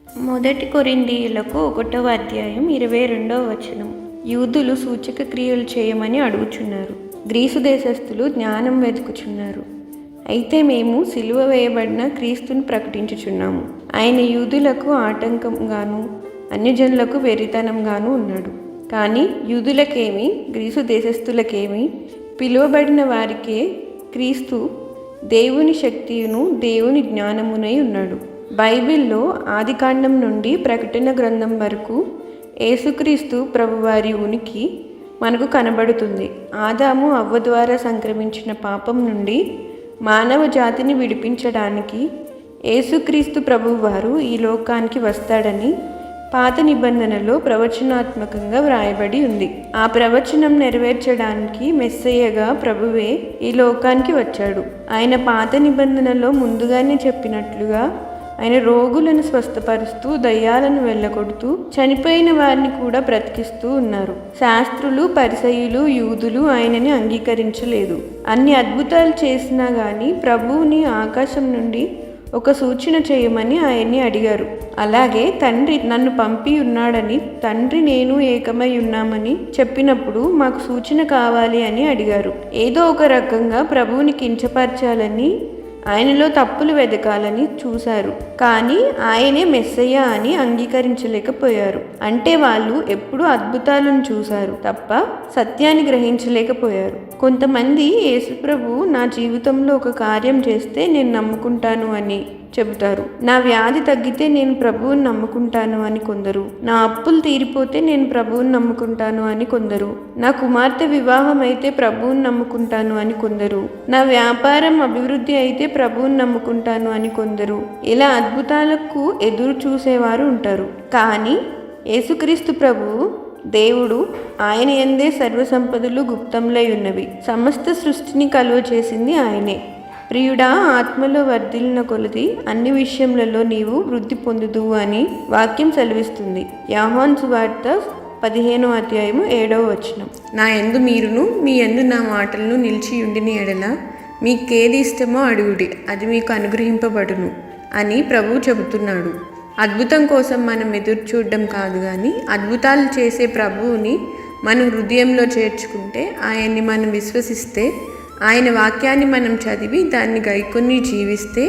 మొదటి కొరింథీయులకు 1వ అధ్యాయం 22వ వచనం. యూదులు సూచక క్రియలు చేయమని అడుగుచున్నారు, గ్రీసు దేశస్థులు జ్ఞానం వెతుకుచున్నారు. అయితే మేము సిలువ వేయబడిన క్రీస్తుని ప్రకటించుచున్నాము. ఆయన యూదులకు ఆటంకంగాను అన్యజనులకు వెర్రితనంగాను ఉన్నాడు. కానీ యూదులకేమి గ్రీసు దేశస్థులకేమి పిలువబడిన వారికే క్రీస్తు దేవుని శక్తియును దేవుని జ్ఞానమునై ఉన్నాడు. బైబిల్లో ఆదికాండం నుండి ప్రకటన గ్రంథం వరకు యేసుక్రీస్తు ప్రభువారి ఉనికి మనకు కనబడుతుంది. ఆదాము అవ్వ ద్వారా సంక్రమించిన పాపం నుండి మానవ జాతిని విడిపించడానికి యేసుక్రీస్తు ప్రభువారు ఈ లోకానికి వస్తాడని పాత నిబంధనలో ప్రవచనాత్మకంగా వ్రాయబడి ఉంది. ఆ ప్రవచనం నెరవేర్చడానికి మెస్సయ్యగా ప్రభువే ఈ లోకానికి వచ్చాడు. ఆయన పాత నిబంధనలో ముందుగానే చెప్పినట్లుగా ఆయన రోగులను స్వస్థపరుస్తూ, దయ్యాలను వెళ్ళగొడుతూ, చనిపోయిన వారిని కూడా బ్రతికిస్తూ ఉన్నారు. శాస్త్రులు, పరిసయ్యులు, యూదులు ఆయనని అంగీకరించలేదు. అన్ని అద్భుతాలు చేసినా కానీ ప్రభువుని ఆకాశం నుండి ఒక సూచన చేయమని ఆయన్ని అడిగారు. అలాగే తండ్రి నన్ను పంపి ఉన్నాడని, తండ్రి నేను ఏకమై ఉన్నామని చెప్పినప్పుడు మాకు సూచన కావాలి అని అడిగారు. ఏదో ఒక రకంగా ప్రభువుని కించపరచాలని, ఆయనలో తప్పులు వెతకాలని చూశారు. కానీ ఆయనే మెస్సయ్య అని అంగీకరించలేకపోయారు. అంటే వాళ్ళు ఎప్పుడూ అద్భుతాలను చూశారు తప్ప సత్యాన్ని గ్రహించలేకపోయారు. కొంతమంది యేసుప్రభు నా జీవితంలో ఒక కార్యం చేస్తే నేను నమ్ముకుంటాను అని చెబుతారు. నా వ్యాధి తగ్గితే నేను ప్రభువుని నమ్ముకుంటాను అని కొందరు. నా అప్పులు తీరిపోతే నేను ప్రభువుని నమ్ముకుంటాను అని కొందరు. నా కుమార్తె వివాహం అయితే ప్రభువుని నమ్ముకుంటాను అని కొందరు. నా వ్యాపారం అభివృద్ధి అయితే ప్రభువుని నమ్ముకుంటాను అని కొందరు. ఇలా అద్భుతాలకు ఎదురు చూసేవారు ఉంటారు. కానీ యేసుక్రీస్తు ప్రభువు దేవుడు, ఆయన యందే సర్వసంపదలు గుప్తంలై ఉన్నవి. సమస్త సృష్టిని కలువ చేసింది ఆయనే. ప్రియుడా, ఆత్మలో వర్ధిల్లిన కొలది అన్ని విషయములలో నీవు వృద్ధి పొందుదువు అని వాక్యం సెలవిస్తుంది. యోహాను సువార్త 15వ అధ్యాయము 7వ వచనం. నా యందు మీరును మీ యందు నా మాటలను నిలిచి ఉండిన ఎడల మీకేది ఇష్టమో అడుగుడి, అది మీకు అనుగ్రహింపబడును అని ప్రభువు చెబుతున్నాడు. అద్భుతం కోసం మనం ఎదురు చూడడం కాదు, కానీ అద్భుతాలు చేసే ప్రభువుని మనం హృదయంలో చేర్చుకుంటే, ఆయన్ని మనం విశ్వసిస్తే, ఆయన వాక్యాన్ని మనం చదివి దాన్ని గైకొని జీవిస్తే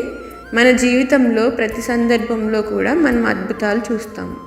మన జీవితంలో ప్రతి సందర్భంలో కూడా మనం అద్భుతాలు చూస్తాము.